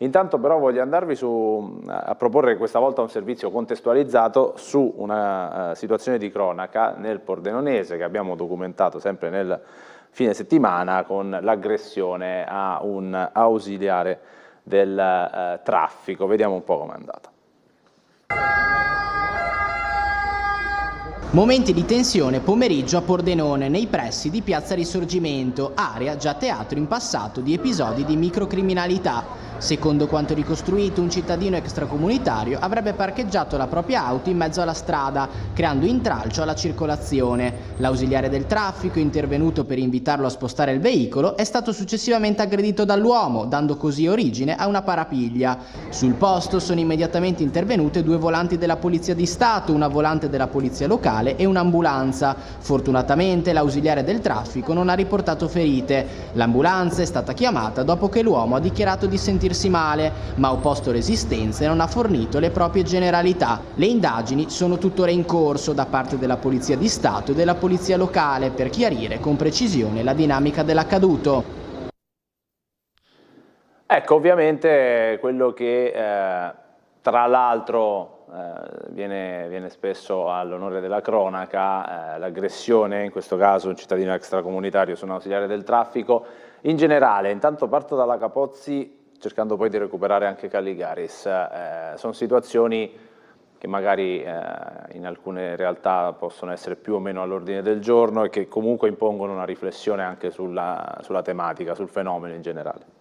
Intanto però voglio andarvi a proporre questa volta un servizio contestualizzato su una situazione di cronaca nel Pordenonese che abbiamo documentato sempre nel fine settimana con l'aggressione a un ausiliare del traffico. Vediamo un po' com'è andata. Momenti di tensione pomeriggio a Pordenone, nei pressi di Piazza Risorgimento, area già teatro in passato di episodi di microcriminalità. Secondo quanto ricostruito, un cittadino extracomunitario avrebbe parcheggiato la propria auto in mezzo alla strada, creando intralcio alla circolazione. L'ausiliare del traffico, intervenuto per invitarlo a spostare il veicolo, è stato successivamente aggredito dall'uomo, dando così origine a una parapiglia. Sul posto sono immediatamente intervenute 2 volanti della Polizia di Stato, una volante della Polizia locale e un'ambulanza. Fortunatamente l'ausiliare del traffico non ha riportato ferite. L'ambulanza è stata chiamata dopo che l'uomo ha dichiarato di sentirsi male, ma ha opposto resistenza e non ha fornito le proprie generalità. Le indagini sono tuttora in corso da parte della Polizia di Stato e della Polizia locale per chiarire con precisione la dinamica dell'accaduto. Ecco, ovviamente quello che tra l'altro viene spesso all'onore della cronaca, l'aggressione, in questo caso un cittadino extracomunitario su un ausiliare del traffico. In generale, intanto parto dalla Capozzi, cercando poi di recuperare anche Calligaris. Sono situazioni che magari in alcune realtà possono essere più o meno all'ordine del giorno e che comunque impongono una riflessione anche sulla tematica, sul fenomeno in generale.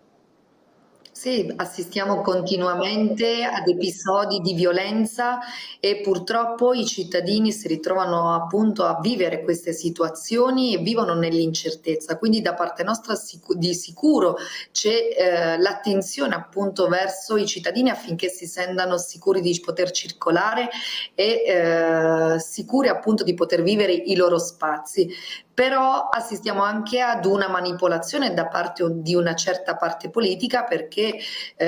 Sì, assistiamo continuamente ad episodi di violenza e purtroppo i cittadini si ritrovano appunto a vivere queste situazioni e vivono nell'incertezza. Quindi da parte nostra di sicuro c'è l'attenzione appunto verso i cittadini affinché si sentano sicuri di poter circolare e sicuri appunto di poter vivere i loro spazi. Però assistiamo anche ad una manipolazione da parte di una certa parte politica perché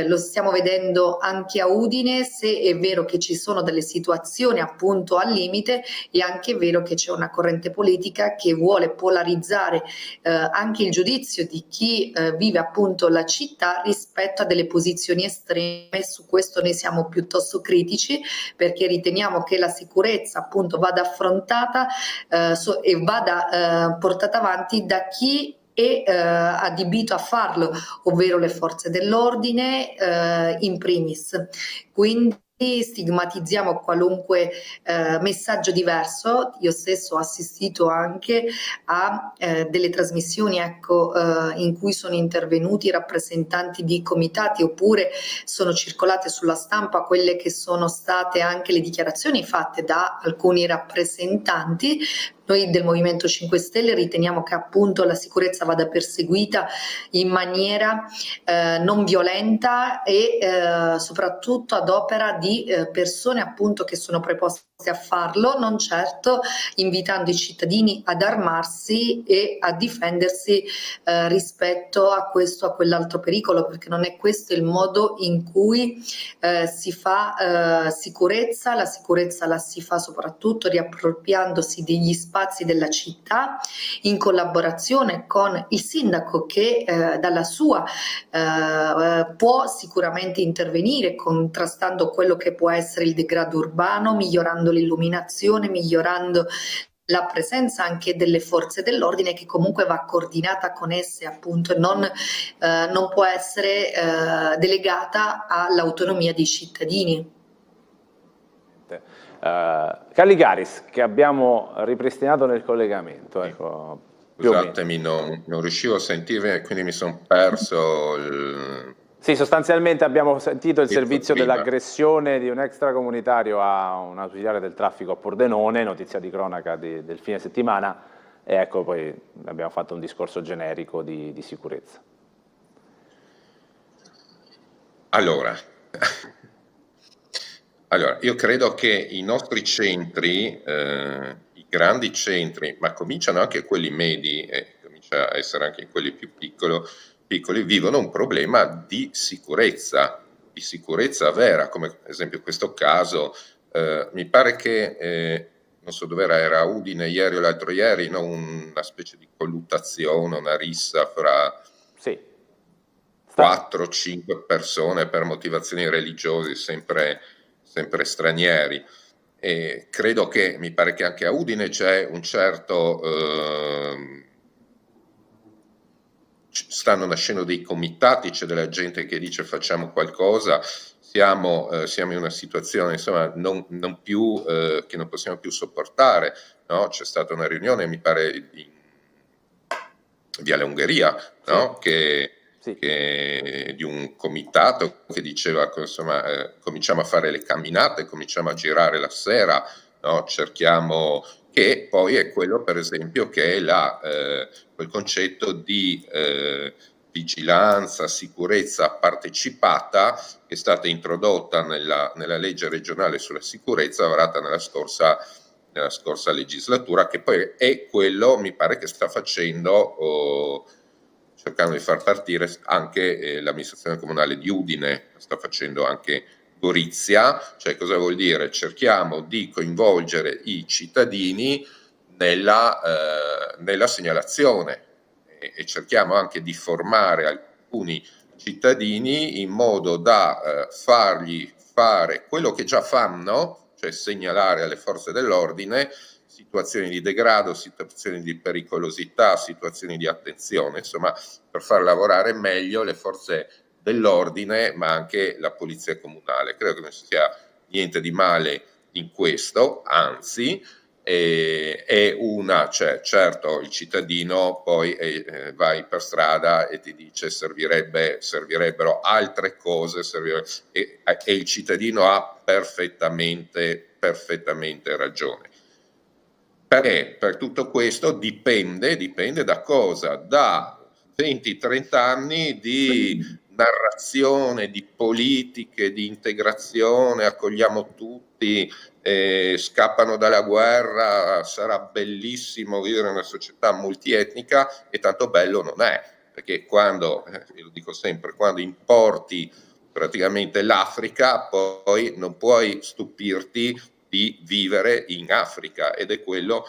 lo stiamo vedendo anche a Udine. Se è vero che ci sono delle situazioni appunto al limite, è anche vero che c'è una corrente politica che vuole polarizzare anche il giudizio di chi vive appunto la città rispetto a delle posizioni estreme. Su questo noi siamo piuttosto critici perché riteniamo che la sicurezza appunto vada affrontata e vada portata avanti da chi è adibito a farlo, ovvero le forze dell'ordine in primis. Quindi stigmatizziamo qualunque messaggio diverso. Io stesso ho assistito anche a delle trasmissioni in cui sono intervenuti rappresentanti di comitati oppure sono circolate sulla stampa quelle che sono state anche le dichiarazioni fatte da alcuni rappresentanti. Noi del Movimento 5 Stelle riteniamo che appunto la sicurezza vada perseguita in maniera non violenta e soprattutto ad opera di persone appunto che sono preposte a farlo, non certo invitando i cittadini ad armarsi e a difendersi rispetto a questo o a quell'altro pericolo, perché non è questo il modo in cui si fa sicurezza. La sicurezza la si fa soprattutto riappropriandosi degli spazi della città in collaborazione con il sindaco che dalla sua può sicuramente intervenire contrastando quello che può essere il degrado urbano, migliorando l'illuminazione, migliorando la presenza anche delle forze dell'ordine che comunque va coordinata con esse appunto e non può essere delegata all'autonomia dei cittadini. Calligaris, che abbiamo ripristinato nel collegamento, ecco. Scusatemi, non riuscivo a sentire, quindi mi sono perso Sì, sostanzialmente abbiamo sentito il servizio dell'aggressione di un extracomunitario a un ausiliare del traffico a Pordenone, notizia di cronaca del fine settimana, e ecco poi abbiamo fatto un discorso generico di sicurezza. Allora, io credo che i nostri centri, i grandi centri, ma cominciano anche quelli medi e comincia a essere anche quelli più piccoli, vivono un problema di sicurezza vera, come ad esempio in questo caso. Mi pare che, non so dove era Udine ieri o l'altro ieri, no? Una specie di colluttazione, una rissa fra... Sì. 4-5 persone per motivazioni religiose, sempre stranieri. E credo che, mi pare che anche a Udine c'è un certo, stanno nascendo dei comitati, c'è della gente che dice facciamo qualcosa, siamo in una situazione insomma non più, che non possiamo più sopportare, no? C'è stata una riunione, mi pare, in Viale Ungheria, no? Sì. Che di un comitato che diceva insomma cominciamo a fare le camminate, cominciamo a girare la sera, no? Cerchiamo, che poi è quello per esempio che è quel concetto di vigilanza, sicurezza partecipata che è stata introdotta nella legge regionale sulla sicurezza varata nella scorsa legislatura, che poi è quello, mi pare, che sta facendo cercando di far partire anche l'amministrazione comunale di Udine, sta facendo anche Gorizia. Cioè, cosa vuol dire? Cerchiamo di coinvolgere i cittadini nella segnalazione e cerchiamo anche di formare alcuni cittadini in modo da fargli fare quello che già fanno, cioè segnalare alle forze dell'ordine situazioni di degrado, situazioni di pericolosità, situazioni di attenzione, insomma, per far lavorare meglio le forze dell'ordine, ma anche la polizia comunale. Credo che non ci sia niente di male in questo, anzi, cioè, certo, il cittadino poi vai per strada e ti dice servirebbero altre cose, e il cittadino ha perfettamente ragione. Perché per tutto questo dipende da cosa? Da 20-30 anni di narrazione, di politiche, di integrazione, accogliamo tutti, scappano dalla guerra, sarà bellissimo vivere in una società multietnica, e tanto bello non è, perché quando, lo dico sempre, quando importi praticamente l'Africa, poi non puoi stupirti di vivere in Africa, ed è quello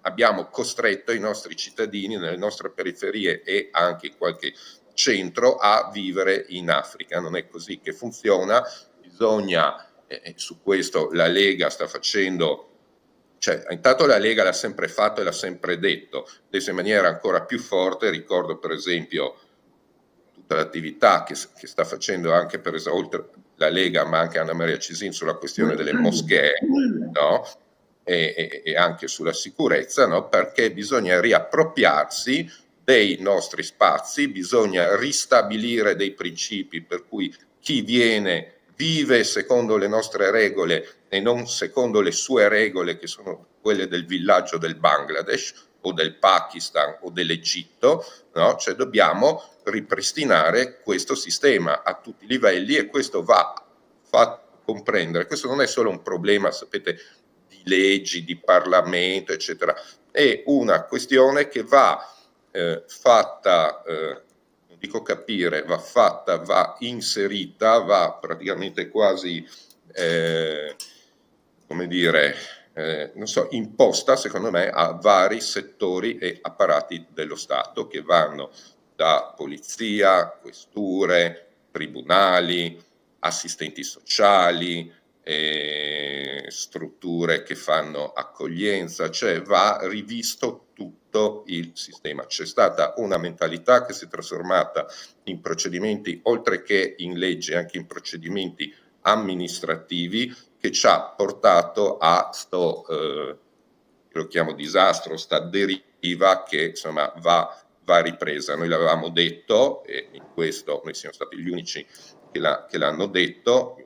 abbiamo costretto i nostri cittadini nelle nostre periferie e anche in qualche centro a vivere in Africa. Non è così che funziona, bisogna, su questo la Lega sta facendo, cioè intanto la Lega l'ha sempre fatto e l'ha sempre detto, adesso in maniera ancora più forte. Ricordo per esempio tutta l'attività che sta facendo anche per esempio, oltre la Lega, ma anche Anna Maria Cisin, sulla questione delle moschee, no? E anche sulla sicurezza, no? Perché bisogna riappropriarsi dei nostri spazi, bisogna ristabilire dei principi per cui chi vive secondo le nostre regole e non secondo le sue regole, che sono quelle del villaggio del Bangladesh o del Pakistan o dell'Egitto, no? Cioè dobbiamo ripristinare questo sistema a tutti i livelli, e questo va fatto comprendere. Questo non è solo un problema, sapete, di leggi, di Parlamento, eccetera, è una questione che va fatta, non dico capire, va fatta, va inserita, va praticamente quasi, come dire, non so, imposta, secondo me, a vari settori e apparati dello Stato, che vanno da polizia, questure, tribunali, assistenti sociali, strutture che fanno accoglienza, cioè va rivisto tutto il sistema. C'è stata una mentalità che si è trasformata in procedimenti, oltre che in legge, anche in procedimenti amministrativi, che ci ha portato a lo chiamo disastro, sta deriva che insomma va ripresa. Noi l'avevamo detto, e in questo noi siamo stati gli unici che l'hanno detto,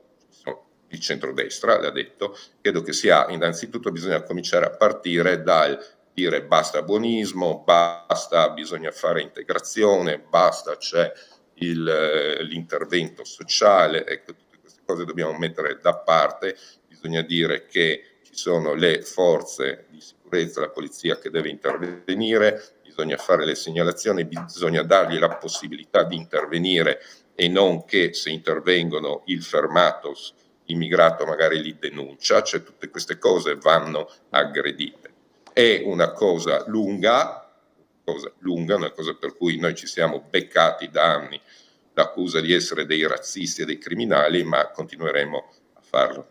il centrodestra l'ha detto. Credo che sia, innanzitutto bisogna cominciare a partire dal dire basta buonismo, basta, bisogna fare integrazione, basta, c'è l'intervento sociale, ecco, tutte queste cose dobbiamo mettere da parte. Bisogna dire che ci sono le forze di sicurezza, la polizia che deve intervenire, bisogna fare le segnalazioni, bisogna dargli la possibilità di intervenire, e non che se intervengono il fermato immigrato magari li denuncia. Cioè tutte queste cose vanno aggredite. È una cosa lunga, una cosa per cui noi ci siamo beccati da anni l'accusa di essere dei razzisti e dei criminali, ma continueremo a farlo.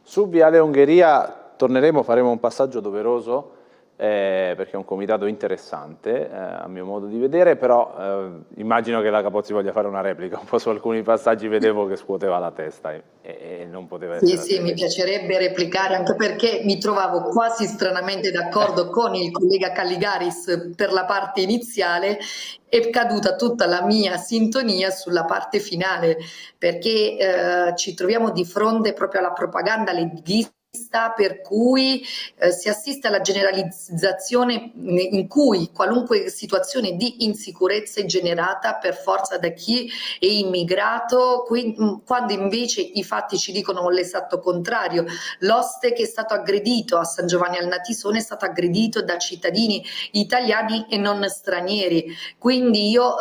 Su Viale Ungheria torneremo, faremo un passaggio doveroso, perché è un comitato interessante, a mio modo di vedere, però immagino che la Capozzi voglia fare una replica, un po' su alcuni passaggi vedevo che scuoteva la testa e non poteva essere Sì, mi altrimenti. piacerebbe replicare, anche perché mi trovavo quasi stranamente d'accordo con il collega Calligaris per la parte iniziale, è caduta tutta la mia sintonia sulla parte finale, perché ci troviamo di fronte proprio alla propaganda leghista, per cui si assiste alla generalizzazione in cui qualunque situazione di insicurezza è generata per forza da chi è immigrato, quando invece i fatti ci dicono l'esatto contrario. L'oste che è stato aggredito a San Giovanni al Natisone è stato aggredito da cittadini italiani e non stranieri, quindi io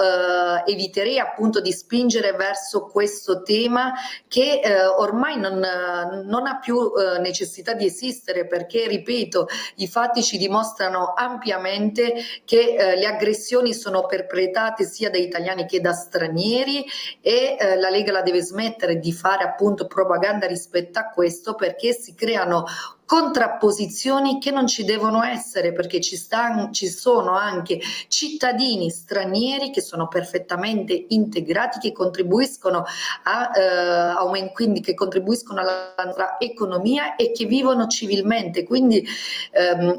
eviterei appunto di spingere verso questo tema che ormai non ha più necessità di esistere, perché ripeto, i fatti ci dimostrano ampiamente che le aggressioni sono perpetrate sia da italiani che da stranieri e la Lega la deve smettere di fare appunto propaganda rispetto a questo, perché si creano contrapposizioni che non ci devono essere, perché ci sono anche cittadini stranieri che sono perfettamente integrati, che contribuiscono quindi che contribuiscono alla nostra economia e che vivono civilmente. Quindi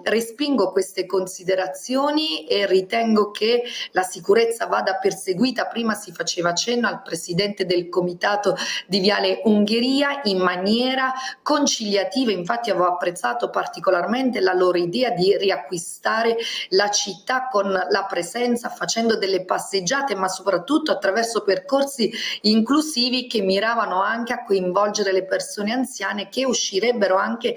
respingo queste considerazioni e ritengo che la sicurezza vada perseguita. Prima si faceva cenno al presidente del comitato di Viale Ungheria in maniera conciliativa, infatti avevo apprezzato particolarmente la loro idea di riacquistare la città con la presenza, facendo delle passeggiate, ma soprattutto attraverso percorsi inclusivi che miravano anche a coinvolgere le persone anziane, che uscirebbero anche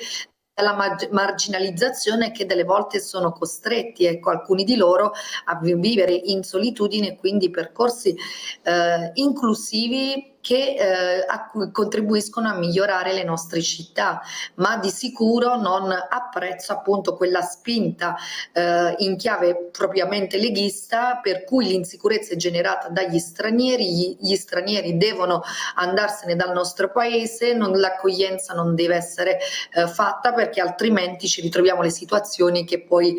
dalla marginalizzazione che delle volte sono costretti, ecco, alcuni di loro a vivere in solitudine, quindi percorsi inclusivi che contribuiscono a migliorare le nostre città, ma di sicuro non apprezzo appunto quella spinta in chiave propriamente leghista, per cui l'insicurezza è generata dagli stranieri, gli stranieri devono andarsene dal nostro paese, l'accoglienza non deve essere fatta, perché altrimenti ci ritroviamo le situazioni che poi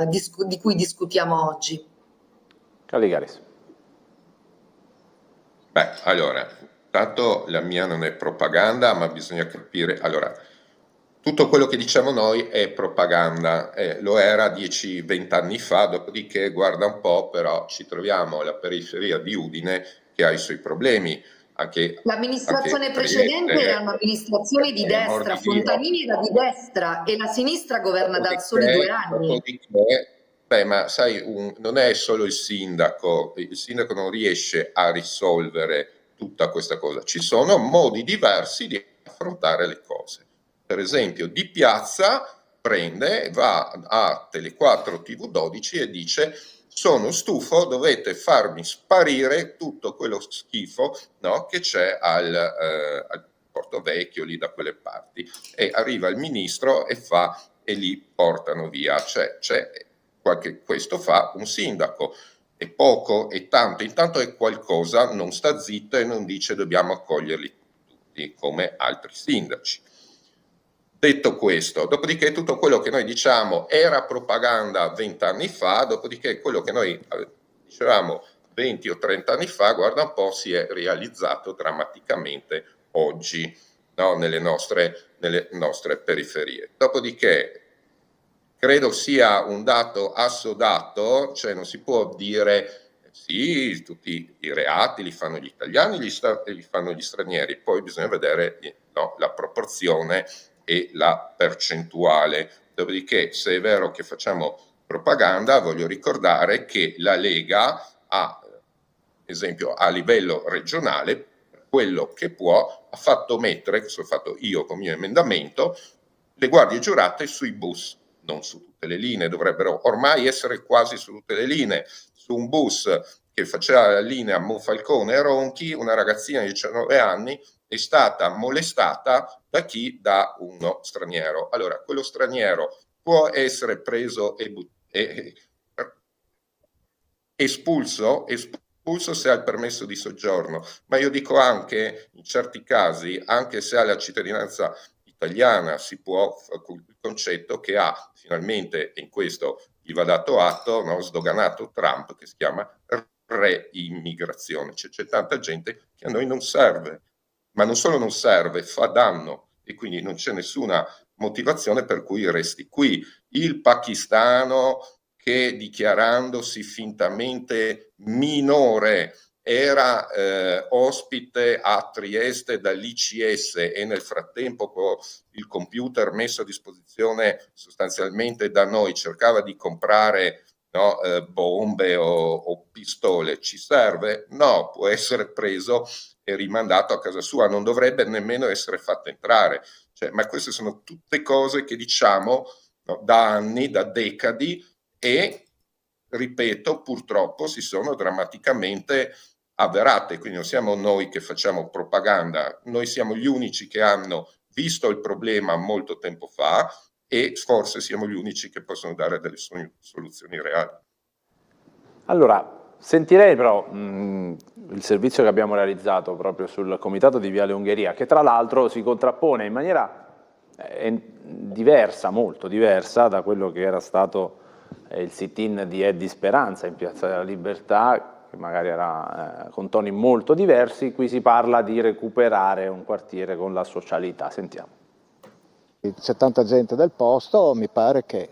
di cui discutiamo oggi. Calligaris. Beh, allora, tanto la mia non è propaganda, ma bisogna capire, allora, tutto quello che diciamo noi è propaganda, lo era 10-20 anni fa, dopodiché guarda un po', però ci troviamo alla periferia di Udine che ha i suoi problemi. L'amministrazione precedente era un'amministrazione di destra, Fontanini era di destra e la sinistra governa da soli 2 anni. Beh, ma sai, non è solo il sindaco non riesce a risolvere tutta questa cosa, ci sono modi diversi di affrontare le cose. Per esempio, Di Piazza va a Tele4 TV12 e dice: sono stufo, dovete farmi sparire tutto quello schifo, no, che c'è al Porto Vecchio, lì da quelle parti. E arriva il ministro e li portano via. Questo fa un sindaco. È poco, è tanto, intanto è qualcosa, non sta zitto e non dice dobbiamo accoglierli tutti come altri sindaci. Detto questo, dopodiché tutto quello che noi diciamo era propaganda 20 anni fa, dopodiché quello che noi dicevamo 20 o 30 anni fa, guarda un po', si è realizzato drammaticamente oggi, no? nelle nostre periferie. Dopodiché credo sia un dato assodato, cioè non si può dire sì, tutti i reati li fanno gli italiani, li fanno gli stranieri, poi bisogna vedere la proporzione e la percentuale. Dopodiché, se è vero che facciamo propaganda, voglio ricordare che la Lega ha, esempio, a livello regionale, quello che può, ha fatto mettere, che sono fatto io con il mio emendamento, le guardie giurate sui bus, non su tutte le linee, dovrebbero ormai essere quasi su tutte le linee. Su un bus che faceva la linea Monfalcone e Ronchi, una ragazzina di 19 anni è stata molestata da chi? Da uno straniero. Allora, quello straniero può essere preso e espulso espulso se ha il permesso di soggiorno, ma io dico anche, in certi casi, anche se ha la cittadinanza italiana, si può, il concetto che ha finalmente, e in questo gli va dato atto, no, sdoganato Trump, che si chiama reimmigrazione. C'è tanta gente che a noi non serve, ma non solo non serve, fa danno, e quindi non c'è nessuna motivazione per cui resti qui. Il pakistano che, dichiarandosi fintamente minore, era ospite a Trieste dall'ICS e nel frattempo con il computer messo a disposizione sostanzialmente da noi cercava di comprare, no, bombe o pistole, ci serve? No, può essere preso e rimandato a casa sua, non dovrebbe nemmeno essere fatto entrare. Cioè, ma queste sono tutte cose che diciamo, no, da anni, da decadi, e ripeto, purtroppo si sono drammaticamente avverate. Quindi non siamo noi che facciamo propaganda, noi siamo gli unici che hanno visto il problema molto tempo fa e forse siamo gli unici che possono dare delle soluzioni reali. Allora, sentirei però il servizio che abbiamo realizzato proprio sul comitato di Viale Ungheria, che tra l'altro si contrappone in maniera diversa, molto diversa da quello che era stato il sit-in di Eddie Speranza in Piazza della Libertà, che magari era con toni molto diversi. Qui si parla di recuperare un quartiere con la socialità. Sentiamo. C'è tanta gente del posto, mi pare che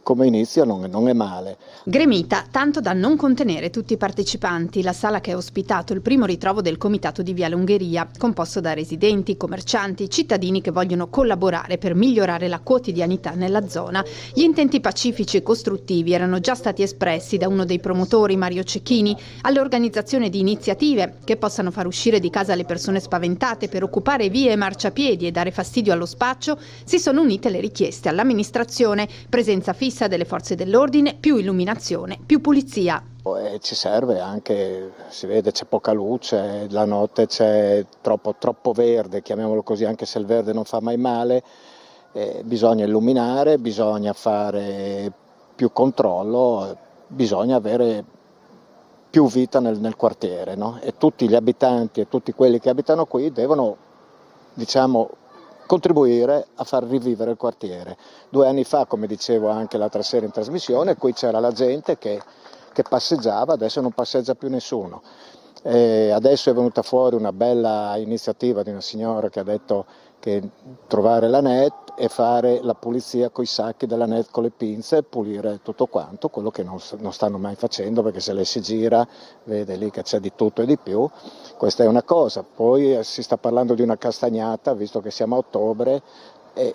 come inizio non è male. Gremita, tanto da non contenere tutti i partecipanti, la sala che ha ospitato il primo ritrovo del comitato di Viale Ungheria, composto da residenti, commercianti, cittadini che vogliono collaborare per migliorare la quotidianità nella zona. Gli intenti pacifici e costruttivi erano già stati espressi da uno dei promotori, Mario Cecchini. All'organizzazione di iniziative che possano far uscire di casa le persone spaventate per occupare vie e marciapiedi e dare fastidio allo spaccio si sono unite le richieste all'amministrazione: presenza fissa delle forze dell'ordine, più illuminazione, più pulizia. Ci serve anche, si vede c'è poca luce, la notte c'è troppo verde, chiamiamolo così, anche se il verde non fa mai male, bisogna illuminare, bisogna fare più controllo, bisogna avere più vita nel quartiere, no? E tutti gli abitanti e tutti quelli che abitano qui devono, diciamo, contribuire a far rivivere il quartiere. 2 anni fa, come dicevo anche l'altra sera in trasmissione, qui c'era la gente che passeggiava, adesso non passeggia più nessuno. Adesso è venuta fuori una bella iniziativa di una signora che ha detto che trovare la net e fare la pulizia coi sacchi della net con le pinze e pulire tutto quanto, quello che non stanno mai facendo, perché se lei si gira vede lì che c'è di tutto e di più. Questa è una cosa. Poi si sta parlando di una castagnata, visto che siamo a ottobre, e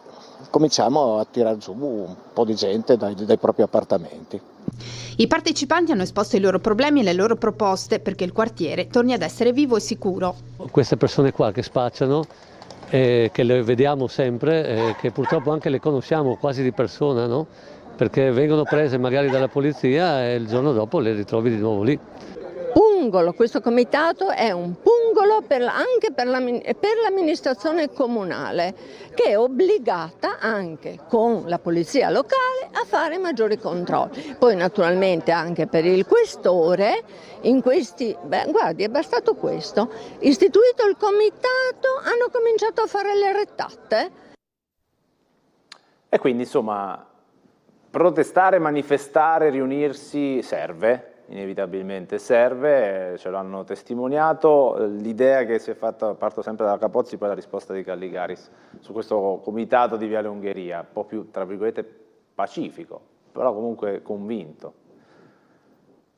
cominciamo a tirar giù un po' di gente dai propri appartamenti. I partecipanti hanno esposto i loro problemi e le loro proposte perché il quartiere torni ad essere vivo e sicuro. Queste persone qua che spacciano, che le vediamo sempre, che purtroppo anche le conosciamo quasi di persona, no? Perché vengono prese magari dalla polizia e il giorno dopo le ritrovi di nuovo lì. Pungolo, questo comitato è un pungolo anche per l'amministrazione comunale, che è obbligata anche con la polizia locale a fare maggiori controlli. Poi naturalmente anche per il questore, guardi, è bastato questo, istituito il comitato, hanno cominciato a fare le rettate. E quindi insomma, protestare, manifestare, riunirsi serve. Inevitabilmente serve, ce l'hanno testimoniato. L'idea che si è fatta, parto sempre dalla Capozzi, poi la risposta di Galligaris su questo comitato di Viale Ungheria, un po' più, tra virgolette, pacifico, però comunque convinto.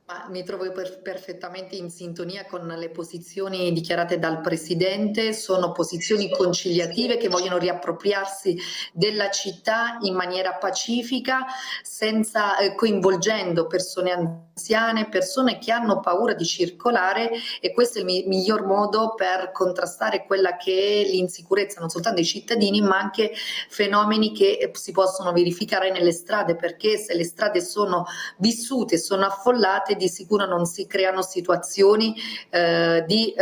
Ma mi trovo perfettamente in sintonia con le posizioni dichiarate dal Presidente. Sono posizioni conciliative che vogliono riappropriarsi della città in maniera pacifica, senza coinvolgendo persone anziane, persone che hanno paura di circolare, e questo è il miglior modo per contrastare quella che è l'insicurezza non soltanto dei cittadini, ma anche fenomeni che si possono verificare nelle strade, perché se le strade sono vissute, sono affollate, di sicuro non si creano situazioni di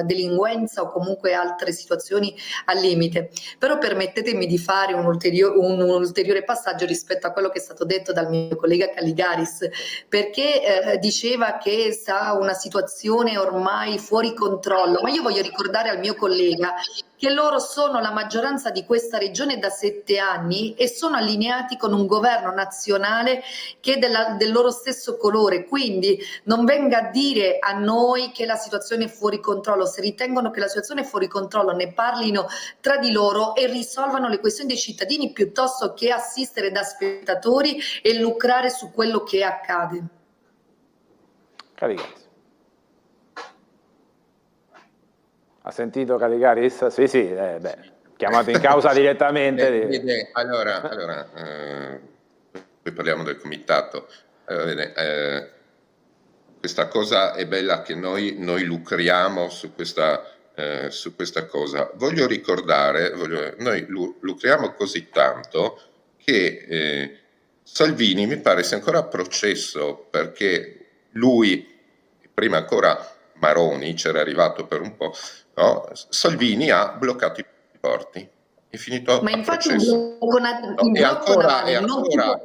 delinquenza o comunque altre situazioni al limite. Però permettetemi di fare un ulteriore passaggio rispetto a quello che è stato detto dal mio collega Caligaris, perché diceva che sta una situazione ormai fuori controllo, ma io voglio ricordare al mio collega che loro sono la maggioranza di questa regione da 7 anni e sono allineati con un governo nazionale che è del loro stesso colore, quindi non venga a dire a noi che la situazione è fuori controllo. Se ritengono che la situazione è fuori controllo, ne parlino tra di loro e risolvano le questioni dei cittadini piuttosto che assistere da spettatori e lucrare su quello che accade. Caligaris. Ha sentito Caligaris? Sì, chiamato in causa direttamente. Allora, poi parliamo del comitato. Questa cosa è bella che noi lucriamo su questa cosa. Voglio ricordare, noi lucriamo così tanto che Salvini mi pare sia ancora a processo, perché lui, prima ancora Maroni c'era arrivato per un po', no? Salvini ha bloccato i porti, è finito ma a infatti processo. il blocco navale non si può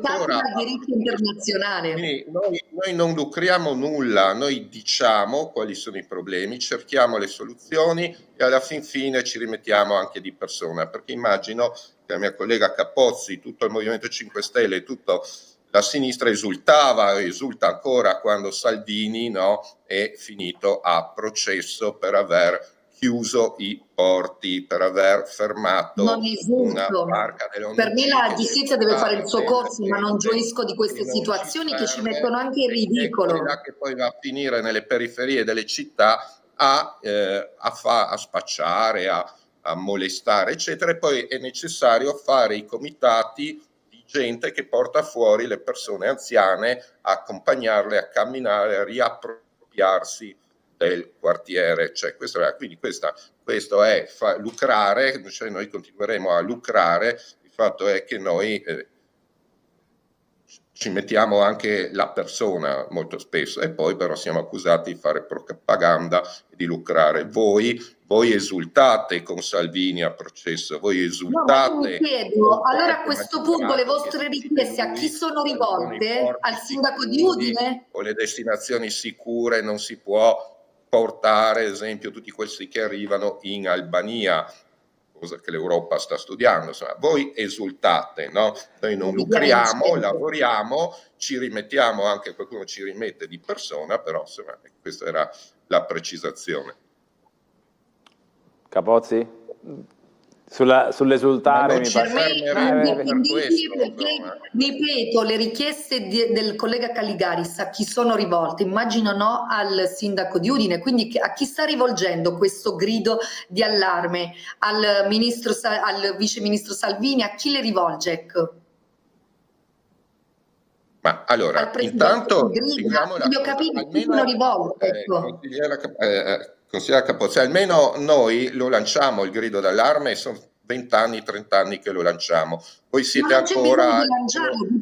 fare dal diritto internazionale. Quindi noi non lucriamo nulla, noi diciamo quali sono i problemi, cerchiamo le soluzioni e alla fin fine ci rimettiamo anche di persona, perché immagino che la mia collega Capozzi, tutto il Movimento 5 Stelle, tutta la sinistra esulta ancora quando Salvini, no, è finito a processo per aver chiuso i porti, per aver fermato una barca delle ONG. Per me la giustizia deve fare il suo corso, ma non gioisco di queste situazioni che ci mettono anche in ridicolo. È quella che poi va a finire nelle periferie delle città a spacciare, a molestare, eccetera, e poi è necessario fare i comitati di gente che porta fuori le persone anziane, accompagnarle a camminare, a riappropriarsi del quartiere, cioè quindi questo è lucrare, cioè noi continueremo a lucrare. Il fatto è che noi ci mettiamo anche la persona molto spesso e poi però siamo accusati di fare propaganda e di lucrare. Voi esultate con Salvini a processo, voi esultate. No, mi chiedo, allora a questo punto le vostre richieste a chi sono rivolte? Al sindaco di Udine? O le destinazioni sicure non si può portare, ad esempio, tutti questi che arrivano in Albania, cosa che l'Europa sta studiando. Insomma, voi esultate, no? Noi non lucriamo, lavoriamo, ci rimettiamo, anche qualcuno ci rimette di persona, però insomma, questa era la precisazione. Capozzi? Sull'esultare mi pare. Ripeto, le richieste del collega Caligaris a chi sono rivolte? Immagino no al sindaco di Udine, quindi a chi sta rivolgendo questo grido di allarme? Al vice ministro Salvini? A chi le rivolge? Ecco. Ma allora, intanto io capisco chi sono rivolte. Ecco. Consigliera Capozzi, almeno noi lo lanciamo il grido d'allarme, sono 20 anni, 30 anni che lo lanciamo. Voi siete ancora...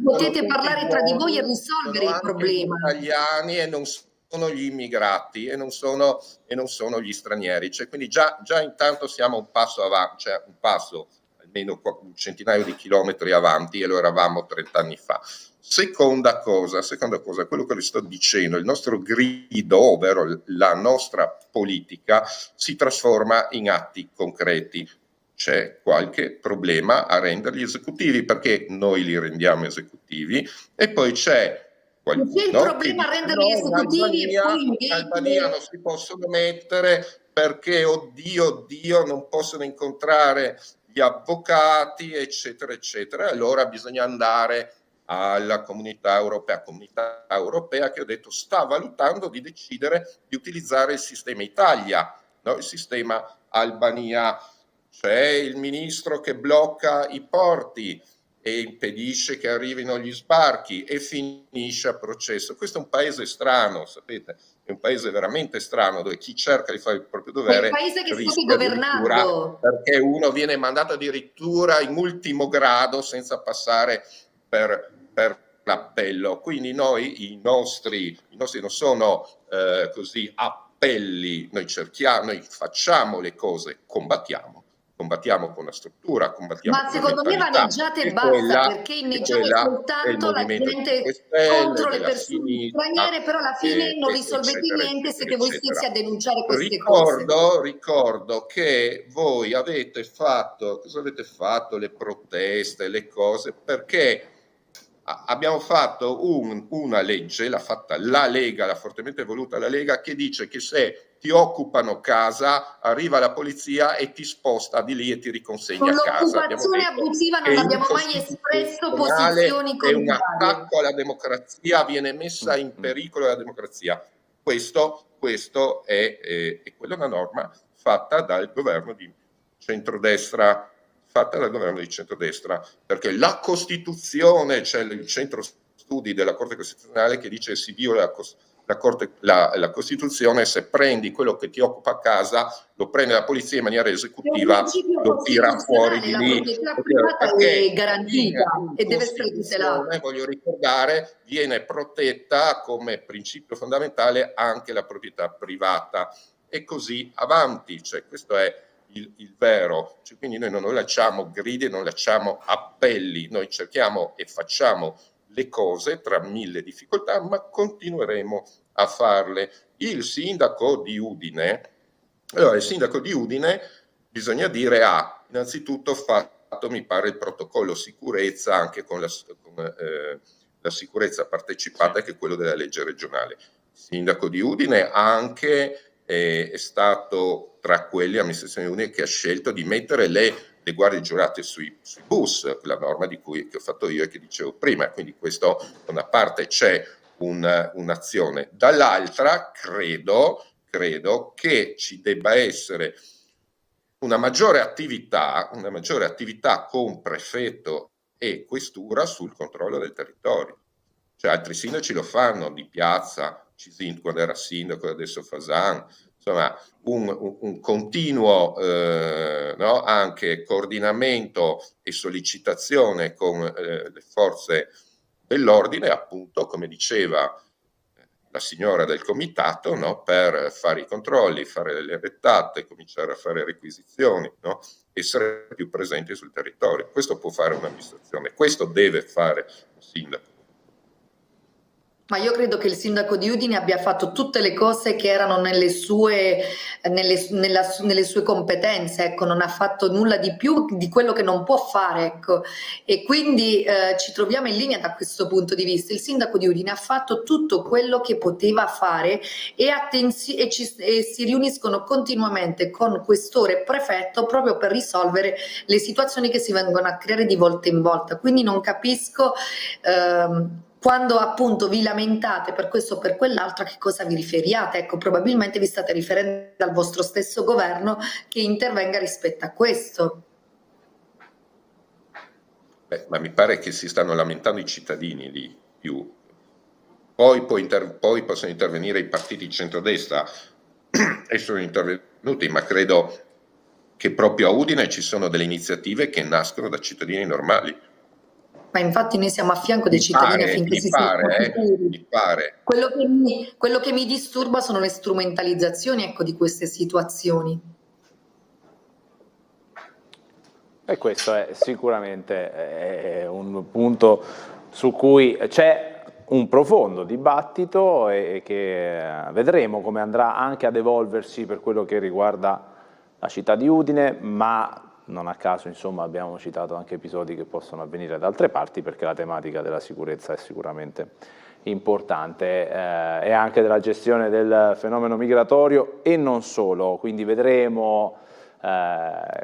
Potete parlare tra di voi e risolvere il problema. Sono italiani e non sono gli immigrati e non sono gli stranieri. Cioè, quindi già intanto siamo un passo avanti, cioè un passo, almeno un centinaio di chilometri avanti, e lo eravamo 30 anni fa. Seconda cosa, quello che le sto dicendo, il nostro grido, ovvero la nostra politica, si trasforma in atti concreti. C'è qualche problema a renderli esecutivi, perché noi li rendiamo esecutivi, e poi c'è qualcuno il problema a renderli esecutivi in Albania non si possono mettere perché oddio non possono incontrare gli avvocati, eccetera eccetera. Allora bisogna andare alla comunità europea che ho detto sta valutando di decidere di utilizzare il sistema Italia, no? Il sistema Albania. C'è il ministro che blocca i porti e impedisce che arrivino gli sbarchi e finisce a processo. Questo è un paese strano, sapete, è un paese veramente strano, dove chi cerca di fare il proprio dovere rischia governando, perché uno viene mandato addirittura in ultimo grado senza passare per l'appello, quindi i nostri non sono così appelli, noi facciamo le cose, combattiamo con la struttura, combattiamo Ma con la secondo me mentalità, vaneggiate e e basta, quella perché è inneggiate del soltanto la Movimento 5 gente Stelle, contro le della persone sinistra, straniere, però alla fine non risolvete eccetera, niente, eccetera, siete voi stessi eccetera. a denunciare queste cose. Ricordo che voi avete fatto, le proteste, le cose, perché abbiamo fatto una legge, l'ha fatta la Lega, l'ha fortemente voluta la Lega, che dice che se ti occupano casa, arriva la polizia e ti sposta di lì e ti riconsegna a casa. Sull'occupazione abusiva non abbiamo mai espresso posizioni È un contrarie. attacco alla democrazia, viene messa in pericolo la democrazia. Questo è una norma fatta dal governo di centrodestra, perché la Costituzione, c'è il centro studi della Corte Costituzionale che dice che si viola la Costituzione se prendi quello che ti occupa a casa, lo prende la polizia in maniera esecutiva, lo tira fuori di lì. La proprietà privata è garantita e deve essere tutelata. Voglio ricordare, viene protetta come principio fondamentale anche la proprietà privata, e così avanti. Cioè, questo è il vero. Cioè, quindi noi non lanciamo gride, non lanciamo appelli, noi cerchiamo e facciamo le cose tra mille difficoltà, ma continueremo a farle. Il sindaco di Udine, bisogna dire, ha innanzitutto fatto, mi pare, il protocollo sicurezza anche con la sicurezza partecipata, che è quello della legge regionale. Il sindaco di Udine anche è stato tra quelli amministrazioni Udine che ha scelto di mettere le guardie giurate sui bus, la norma che ho fatto io e che dicevo prima. Quindi questo, da una parte c'è un'azione, dall'altra credo che ci debba essere una maggiore attività con prefetto e questura sul controllo del territorio. Cioè, altri sindaci lo fanno, di piazza, quando era sindaco, adesso Fasan, insomma un continuo anche coordinamento e sollecitazione con le forze dell'ordine, appunto, come diceva la signora del comitato, no? Per fare i controlli, fare le rettate, cominciare a fare requisizioni, no? Essere più presenti sul territorio. Questo può fare un'amministrazione, questo deve fare un sindaco. Ma io credo che il sindaco di Udine abbia fatto tutte le cose che erano nelle sue competenze, ecco, non ha fatto nulla di più di quello che non può fare, ecco. E quindi ci troviamo in linea da questo punto di vista. Il sindaco di Udine ha fatto tutto quello che poteva fare e si riuniscono continuamente con questore e prefetto proprio per risolvere le situazioni che si vengono a creare di volta in volta. Quindi non capisco quando appunto vi lamentate per questo o per quell'altro, a che cosa vi riferiate? Ecco, probabilmente vi state riferendo al vostro stesso governo che intervenga rispetto a questo. Ma mi pare che si stanno lamentando i cittadini di più. Poi possono intervenire i partiti di centrodestra e sono intervenuti, ma credo che proprio a Udine ci sono delle iniziative che nascono da cittadini normali. Ma infatti noi siamo a fianco dei cittadini affinché si mi pare. Quello che mi disturba sono le strumentalizzazioni, ecco, di queste situazioni. E questo è sicuramente un punto su cui c'è un profondo dibattito e che vedremo come andrà anche ad evolversi per quello che riguarda la città di Udine, ma non a caso, insomma, abbiamo citato anche episodi che possono avvenire da altre parti, perché la tematica della sicurezza è sicuramente importante e anche della gestione del fenomeno migratorio e non solo. Quindi vedremo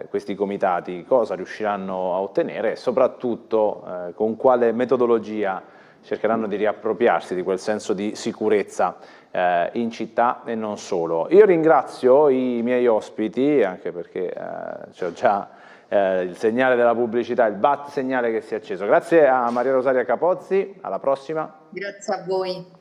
questi comitati cosa riusciranno a ottenere e soprattutto con quale metodologia cercheranno di riappropriarsi di quel senso di sicurezza in città e non solo. Io ringrazio i miei ospiti, anche perché c'ho già il segnale della pubblicità, il bat segnale che si è acceso. Grazie a Maria Rosaria Capozzi, alla prossima. Grazie a voi.